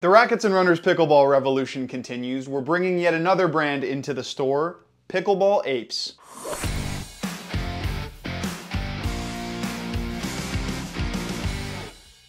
The Rackets and Runners pickleball revolution continues. We're bringing yet another brand into the store, Pickleball Apes.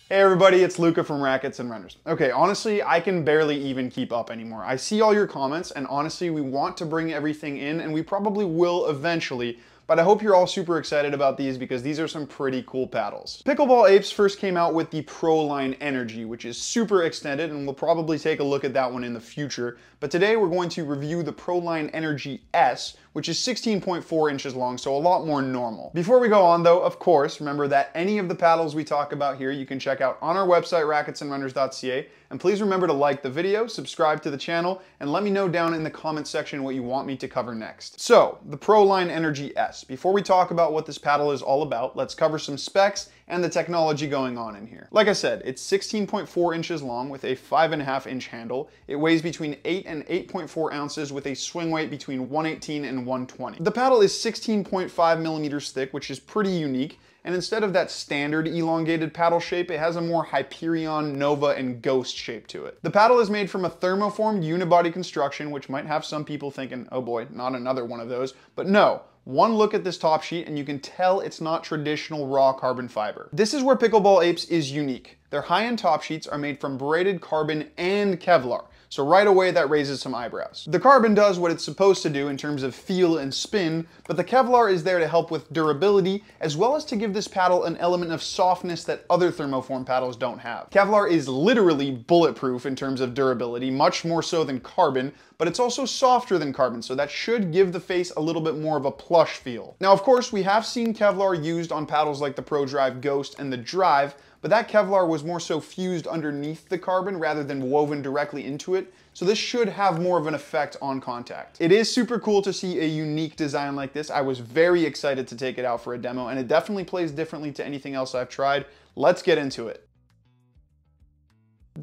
Hey everybody, it's Luca from Rackets and Runners. Okay, honestly, I can barely even keep up anymore. I see all your comments, and honestly, we want to bring everything in, and we probably will eventually, but I hope you're all super excited about these because these are some pretty cool paddles. Pickleball Apes first came out with the Pro Line Energy, which is super extended, and we'll probably take a look at that one in the future. But today we're going to review the Pro Line Energy S, which is 16.4 inches long, so a lot more normal. Before we go on though, of course, remember that any of the paddles we talk about here you can check out on our website, racketsandrunners.ca, and please remember to like the video, subscribe to the channel, and let me know down in the comments section what you want me to cover next. So, the Pro Line Energy S. Before we talk about what this paddle is all about, let's cover some specs and the technology going on in here. Like I said, it's 16.4 inches long with a 5.5 inch handle. It weighs between 8 and 8.4 ounces with a swing weight between 118 and 120. The paddle is 16.5 millimeters thick, which is pretty unique. And instead of that standard elongated paddle shape, it has a more Hyperion, Nova, and Ghost shape to it. The paddle is made from a thermoformed unibody construction, which might have some people thinking, oh boy, not another one of those. But no, one look at this top sheet and you can tell it's not traditional raw carbon fiber. This is where Pickleball Apes is unique. Their high-end top sheets are made from braided carbon and Kevlar. So right away that raises some eyebrows. The carbon does what it's supposed to do in terms of feel and spin, but the Kevlar is there to help with durability as well as to give this paddle an element of softness that other thermoform paddles don't have. Kevlar is literally bulletproof in terms of durability, much more so than carbon, but it's also softer than carbon, so that should give the face a little bit more of a plush feel. Now of course we have seen Kevlar used on paddles like the Pro Drive Ghost and the Drive, but that Kevlar was more so fused underneath the carbon rather than woven directly into it, so this should have more of an effect on contact. It is super cool to see a unique design like this. I was very excited to take it out for a demo, and it definitely plays differently to anything else I've tried. Let's get into it.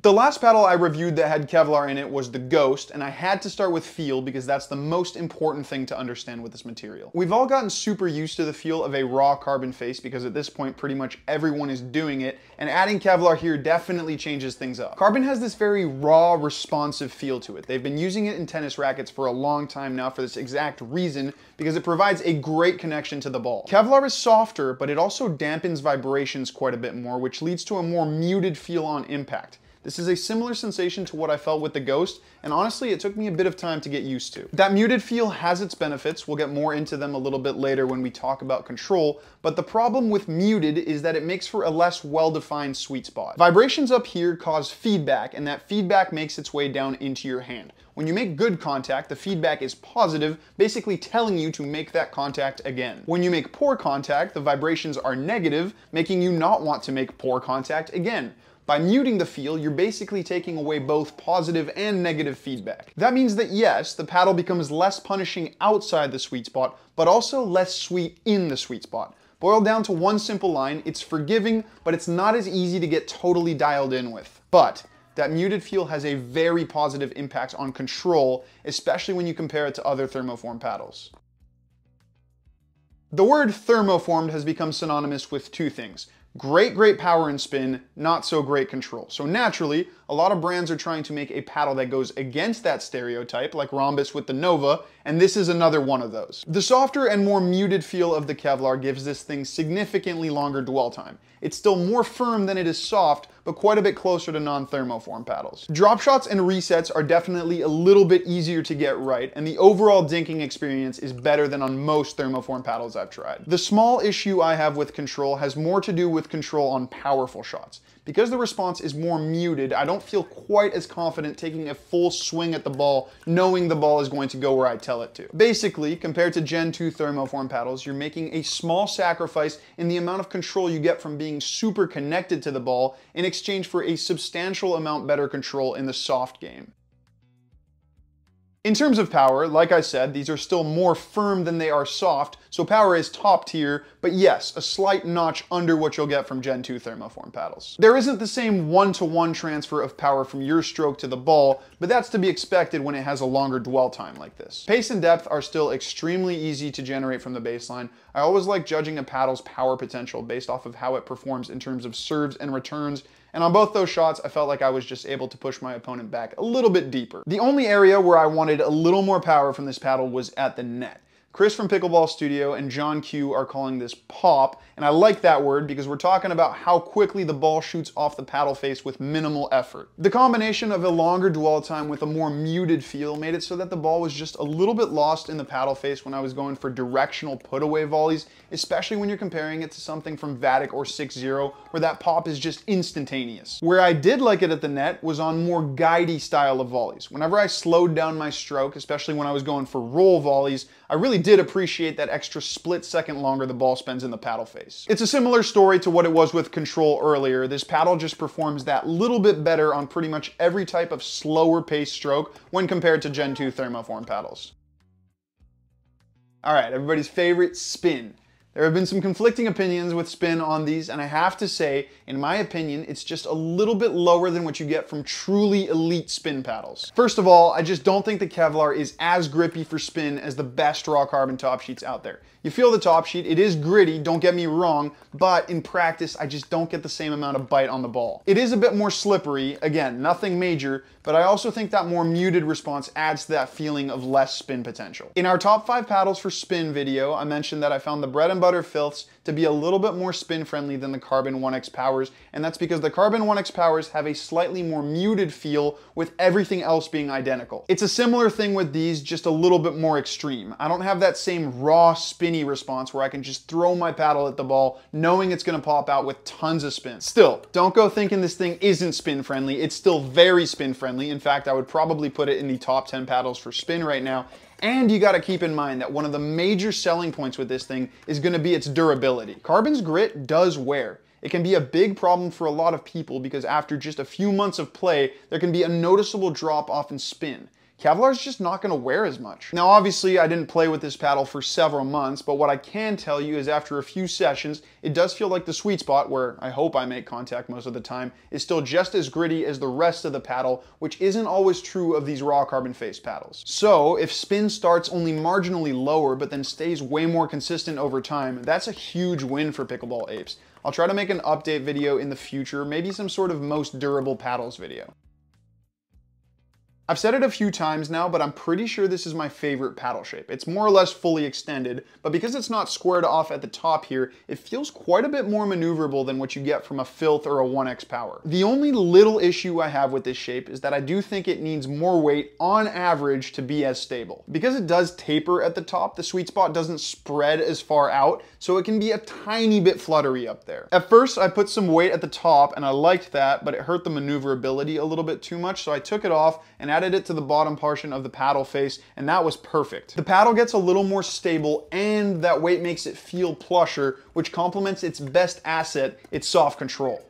The last paddle I reviewed that had Kevlar in it was the Ghost, and I had to start with feel because that's the most important thing to understand with this material. We've all gotten super used to the feel of a raw carbon face because at this point pretty much everyone is doing it, and adding Kevlar here definitely changes things up. Carbon has this very raw, responsive feel to it. They've been using it in tennis rackets for a long time now for this exact reason, because it provides a great connection to the ball. Kevlar is softer, but it also dampens vibrations quite a bit more, which leads to a more muted feel on impact. This is a similar sensation to what I felt with the Ghost, and honestly, it took me a bit of time to get used to. That muted feel has its benefits. We'll get more into them a little bit later when we talk about control, but the problem with muted is that it makes for a less well-defined sweet spot. Vibrations up here cause feedback, and that feedback makes its way down into your hand. When you make good contact, the feedback is positive, basically telling you to make that contact again. When you make poor contact, the vibrations are negative, making you not want to make poor contact again. By muting the feel, you're basically taking away both positive and negative feedback. That means that yes, the paddle becomes less punishing outside the sweet spot, but also less sweet in the sweet spot. Boiled down to one simple line, it's forgiving, but it's not as easy to get totally dialed in with. But that muted feel has a very positive impact on control, especially when you compare it to other thermoform paddles. The word thermoformed has become synonymous with two things. Great power and spin, not so great control. So naturally, a lot of brands are trying to make a paddle that goes against that stereotype, like Rhombus with the Nova, and this is another one of those. The softer and more muted feel of the Kevlar gives this thing significantly longer dwell time. It's still more firm than it is soft, but quite a bit closer to non-thermoform paddles. Drop shots and resets are definitely a little bit easier to get right, and the overall dinking experience is better than on most thermoform paddles I've tried. The small issue I have with control has more to do with control on powerful shots. Because the response is more muted, I don't feel quite as confident taking a full swing at the ball, knowing the ball is going to go where I tell it to. Basically, compared to Gen 2 thermoform paddles, you're making a small sacrifice in the amount of control you get from being super connected to the ball in exchange for a substantial amount better control in the soft game. In terms of power, like I said, these are still more firm than they are soft, so power is top tier, but yes, a slight notch under what you'll get from Gen 2 thermoform paddles. There isn't the same one-to-one transfer of power from your stroke to the ball, but that's to be expected when it has a longer dwell time like this. Pace and depth are still extremely easy to generate from the baseline. I always like judging a paddle's power potential based off of how it performs in terms of serves and returns, And on both those shots, I felt like I was just able to push my opponent back a little bit deeper. The only area where I wanted a little more power from this paddle was at the net. Chris from Pickleball Studio and John Q are calling this pop, and I like that word because we're talking about how quickly the ball shoots off the paddle face with minimal effort. The combination of a longer dwell time with a more muted feel made it so that the ball was just a little bit lost in the paddle face when I was going for directional put-away volleys, especially when you're comparing it to something from Vatic or 6-0, where that pop is just instantaneous. Where I did like it at the net was on more guidey style of volleys. Whenever I slowed down my stroke, especially when I was going for roll volleys, I really did appreciate that extra split second longer the ball spends in the paddle face. It's a similar story to what it was with control earlier. This paddle just performs that little bit better on pretty much every type of slower pace stroke when compared to Gen 2 thermoform paddles. All right, everybody's favorite, spin. There have been some conflicting opinions with spin on these, and I have to say, in my opinion, it's just a little bit lower than what you get from truly elite spin paddles. First of all, I just don't think the Kevlar is as grippy for spin as the best raw carbon top sheets out there. You feel the top sheet, it is gritty, don't get me wrong, but in practice, I just don't get the same amount of bite on the ball. It is a bit more slippery, again, nothing major, but I also think that more muted response adds to that feeling of less spin potential. In our top 5 paddles for spin video, I mentioned that I found the bread and butter filths to be a little bit more spin friendly than the Carbon 1X Powers, and that's because the Carbon 1X Powers have a slightly more muted feel with everything else being identical. It's a similar thing with these, just a little bit more extreme. I don't have that same raw spinny response where I can just throw my paddle at the ball knowing it's going to pop out with tons of spin. Still, don't go thinking this thing isn't spin friendly. It's still very spin friendly. In fact, I would probably put it in the top 10 paddles for spin right now. And you gotta keep in mind that one of the major selling points with this thing is gonna be its durability. Carbon's grit does wear. It can be a big problem for a lot of people because after just a few months of play, there can be a noticeable drop off in spin. Kevlar's just not going to wear as much. Now obviously I didn't play with this paddle for several months, but what I can tell you is after a few sessions, it does feel like the sweet spot, where I hope I make contact most of the time, is still just as gritty as the rest of the paddle, which isn't always true of these raw carbon face paddles. So if spin starts only marginally lower but then stays way more consistent over time, that's a huge win for Pickleball Apes. I'll try to make an update video in the future, maybe some sort of most durable paddles video. I've said it a few times now, but I'm pretty sure this is my favorite paddle shape. It's more or less fully extended, but because it's not squared off at the top here, it feels quite a bit more maneuverable than what you get from a Filth or a 1X Power. The only little issue I have with this shape is that I do think it needs more weight on average to be as stable. Because it does taper at the top, the sweet spot doesn't spread as far out, so it can be a tiny bit fluttery up there. At first, I put some weight at the top, and I liked that, but it hurt the maneuverability a little bit too much, so I took it off and added it to the bottom portion of the paddle face, and that was perfect. The paddle gets a little more stable, and that weight makes it feel plusher, which complements its best asset, its soft control.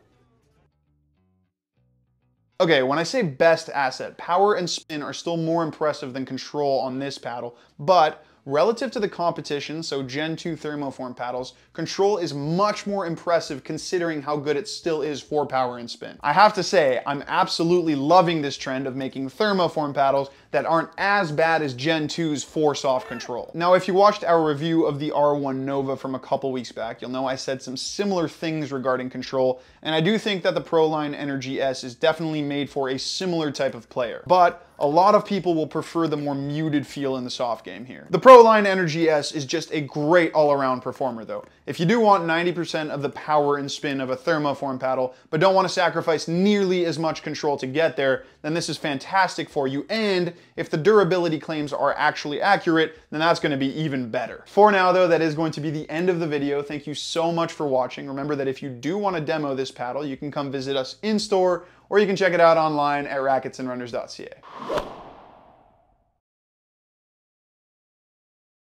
Okay, when I say best asset, power and spin are still more impressive than control on this paddle, but relative to the competition, so Gen 2 thermoform paddles, control is much more impressive considering how good it still is for power and spin. I have to say, I'm absolutely loving this trend of making thermoform paddles that aren't as bad as Gen 2's for soft control. Now, if you watched our review of the R1 Nova from a couple weeks back, you'll know I said some similar things regarding control, and I do think that the Proline Energy S is definitely made for a similar type of player. But a lot of people will prefer the more muted feel in the soft game here. The Proline Energy S is just a great all-around performer though. If you do want 90% of the power and spin of a thermoform paddle, but don't want to sacrifice nearly as much control to get there, then this is fantastic for you. And if the durability claims are actually accurate, then that's going to be even better. For now though, that is going to be the end of the video. Thank you so much for watching. Remember that if you do want to demo this paddle, you can come visit us in store, or you can check it out online at racketsandrunners.ca.